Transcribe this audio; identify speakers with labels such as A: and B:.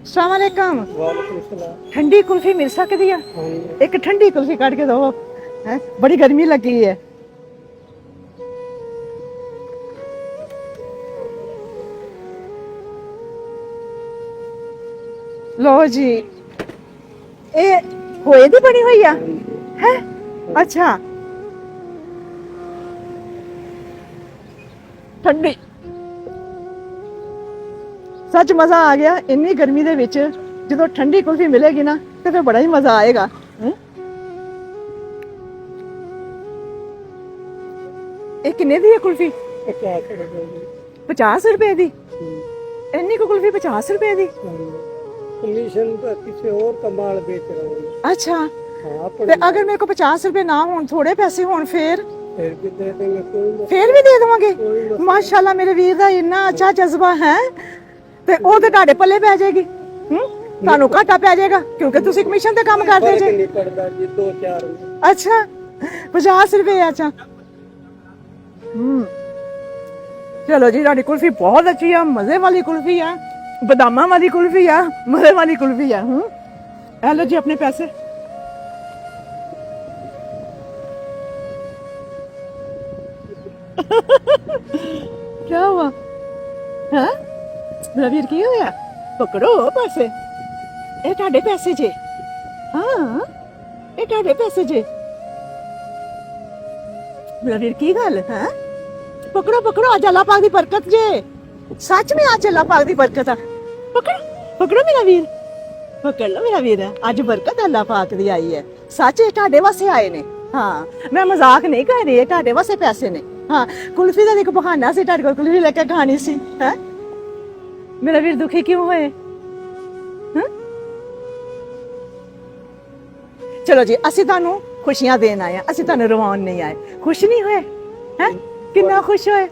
A: अस्सलाम वालेकुम।
B: वालेकुम सलाम।
A: ठंडी कुल्फी मिल सकती है? एक ठंडी कुल्फी काट के दो है, बड़ी गर्मी लगी है। लो जी, ये होए दी बनी हुई है? अच्छा, ठंडी सच मजा आ गया। इन्नी गर्मी दे विच ਜਦੋਂ ਠੰਡੀ ਕੁਲਫੀ ਮਿਲੇਗੀ ਨਾ ਤੇ ਫਿਰ ਬੜਾ ਹੀ ਮਜ਼ਾ ਆਏਗਾ। ਇਹ ਕਿੰਨੇ ਦੀ ਹੈ ਕੁਲਫੀ? 50 रुपए ਦੀ। ਇੰਨੀ ਕੁ ਕੁਲਫੀ 50 रुपए ਦੀ?
B: कमीशन तो किसी और का माल बेच रहा हूँ।
A: अच्छा,
B: हाँ,
A: ਤੇ ਅਗਰ ਮੇਰੇ ਕੋ 50 रुपए ਨਾ ਹੋਣ, ਥੋੜੇ ਪੈਸੇ ਹੋਣ, ਫਿਰ
B: फिर भी दे देंगे, कोई
A: ਫਿਰ ਵੀ ਦੇ ਦੇਵਾਂਗੇ। ਮਾਸ਼ਾਅੱਲਾ, ਮੇਰੇ ਵੀਰ ਦਾ ਇੰਨਾ ਅੱਛਾ ਜਜ਼ਬਾ ਹੈ। ਤੇ ਉਹ ਤੇ ਤੁਹਾਡੇ ਪੱਲੇ ਪੈ ਜਾਏਗੀ। ਤੁਹਾਨੂੰ ਘਾਟਾ ਪੈ ਜਾਏਗਾ ਕਿਉਂਕਿ ਤੁਸੀਂ ਕਮਿਸ਼ਨ ਤੇ ਕੰਮ ਕਰਦੇ ਜੇ।
B: नहीं पड़ता जी, 2-4
A: अच्छा, 50 रुपए। अच्छा, चलो जी, ਤੁਹਾਡੀ ਕੁਲਫੀ ਬਹੁਤ ਅੱਛੀ ਆ, ਮਜ਼ੇ ਵਾਲੀ ਕੁਲਫੀ ਆ, ਬਦਾਮਾਂ ਵਾਲੀ ਕੁਲਫੀ ਆ, ਮਜ਼ੇ ਵਾਲੀ ਕੁਲਫੀ ਆ। ਇਹ ਲਓ ਜੀ ਆਪਣੇ ਪੈਸੇ। क्या हुआ? हाँ, मेरा वीर की होया? पकड़ो पैसे। ਇਹ ਤੁਹਾਡੇ ਪੈਸੇ ਜੇ। ਹਾਂ, ਇਹ ਤੁਹਾਡੇ ਪੈਸੇ ਜੇ। ਮੇਰਾ ਵੀਰ ਕੀ ਗੱਲ ਹੈ? ਪਕੜੋ ਪਕੜੋ, ਅੱਜ ਅੱਲਾਹ ਪਾਕ ਦੀ ਬਰਕਤ ਜੇ। ਸੱਚ में आज ਅੱਲਾਹ ਪਾਕ ਦੀ ਬਰਕਤ ਆ। ਪਕੜੋ ਪਕੜੋ ਮੇਰਾ ਵੀਰ, ਪਕੜ ਲਓ ਮੇਰਾ ਵੀਰ। ਅੱਜ ਬਰਕਤ ਅੱਲਾਹ ਪਾਕ ਦੀ ਆਈ ਹੈ। ਸੱਚ, ਇਹ ਤੁਹਾਡੇ ਵਾਸਤੇ ਆਏ ਨੇ। ਹਾਂ, ਮੈਂ ਮਜ਼ਾਕ ਨਹੀਂ ਕਰ ਰਹੀ, ਇਹ ਤੁਹਾਡੇ ਵਾਸਤੇ ਪੈਸੇ ਨੇ। ਹਾਂ, ਕੁਲਫੀ ਦਾ ਇੱਕ ਬਹਾਨਾ ਸੀ, ਤੁਹਾਡੇ ਕੋਲ ਕੁਲਫੀ ਲੈ ਕੇ ਖਾਣੀ ਸੀ। ਹੈ ਮੇਰਾ ਵੀਰ, ਦੁਖੀ ਕਿਉਂ ਹੋਏ? ਚਲੋ ਜੀ, ਅਸੀਂ ਤੁਹਾਨੂੰ ਖੁਸ਼ੀਆਂ ਦੇਣ ਆਏ ਆ, ਅਸੀਂ ਤੁਹਾਨੂੰ ਰਵਾਉਣ ਨਹੀਂ ਆਏ। ਖੁਸ਼ ਨਹੀਂ ਹੋਏ? ਹੈ ਕਿੰਨਾ ਖੁਸ਼ ਹੋਏ?